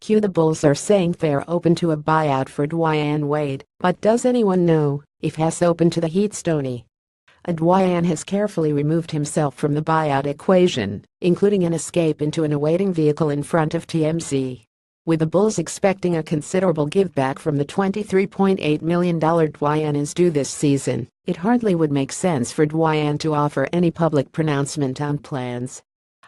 The Bulls are saying they're open to a buyout for Dwyane Wade, but does anyone know if he's open to the Heat's Tony? Dwyane has carefully removed himself from the buyout equation, including an escape into an awaiting vehicle in front of TMZ. With the Bulls expecting a considerable giveback from the $23.8 million Dwyane is due this season, it hardly would make sense for Dwyane to offer any public pronouncement on plans.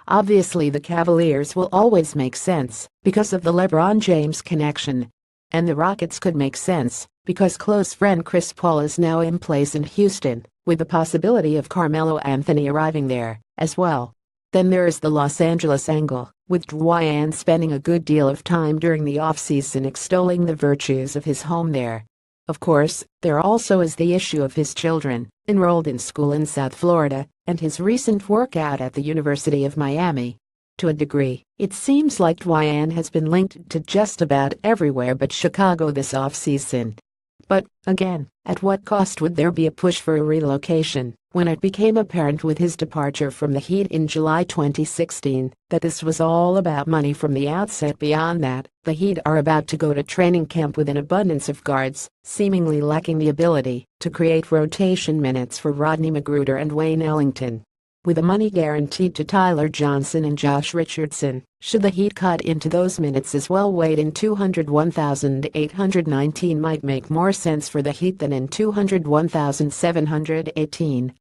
Obviously, the Cavaliers will always make sense because of the LeBron James connection. And the Rockets could make sense because close friend Chris Paul is now in place in Houston, with the possibility of Carmelo Anthony arriving there as well. Then there is the Los Angeles angle, with Dwyane spending a good deal of time during the offseason extolling the virtues of his home there. Of course, there also is the issue of his children, enrolled in school in South Florida, and his recent workout at the University of Miami. To a degree, it seems like Dwyane has been linked to just about everywhere but Chicago this offseason. But, again, at what cost would there be a push for a relocation, when it became apparent with his departure from the Heat in July 2016 that this was all about money from the outset? Beyond that, the Heat are about to go to training camp with an abundance of guards, seemingly lacking the ability to create rotation minutes for Rodney McGruder and Wayne Ellington. With the money guaranteed to Tyler Johnson and Josh Richardson, should the Heat cut into those minutes as well? Wade in 201,819 might make more sense for the Heat than in 201,718.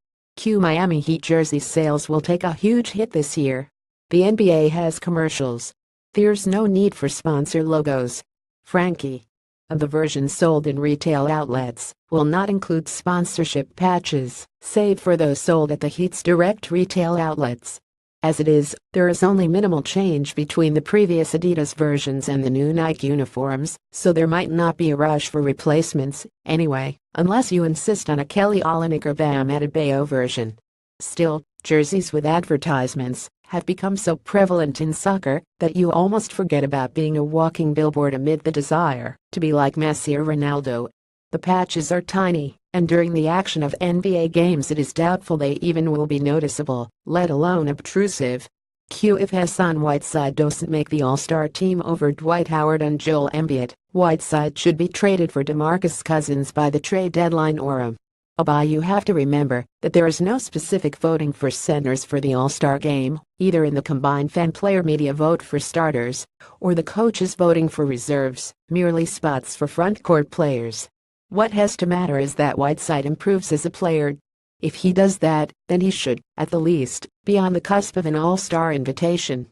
Miami Heat jersey sales will take a huge hit this year. The NBA has commercials. There's no need for sponsor logos. Frankie. The versions sold in retail outlets will not include sponsorship patches, save for those sold at the Heat's direct retail outlets. As it is, there is only minimal change between the previous Adidas versions and the new Nike uniforms, so there might not be a rush for replacements, anyway, unless you insist on a Kelly Olynyk or Bam Adebayo version. Still, jerseys with advertisements have become so prevalent in soccer that you almost forget about being a walking billboard amid the desire to be like Messi or Ronaldo. The patches are tiny, and during the action of NBA games it is doubtful they even will be noticeable, let alone obtrusive. If Hassan Whiteside doesn't make the All-Star team over Dwight Howard and Joel Embiid, Whiteside should be traded for DeMarcus Cousins by the trade deadline or you have to remember that there is no specific voting for centers for the All-Star game, either in the combined fan-player media vote for starters or the coaches voting for reserves, merely spots for front-court players. What has to matter is that Whiteside improves as a player. If he does that, then he should, at the least, be on the cusp of an All-Star invitation.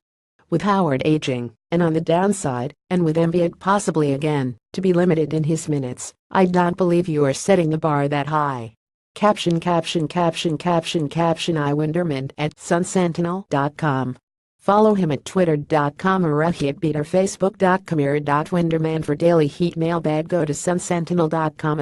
With Howard aging, and on the downside, and with Embiid possibly again to be limited in his minutes, I don't believe you are setting the bar that high. Caption iWinderman at sunsentinel.com. Follow him at twitter.com or facebook.com/Winderman for daily Heat mailbag. Go to sunsentinel.com.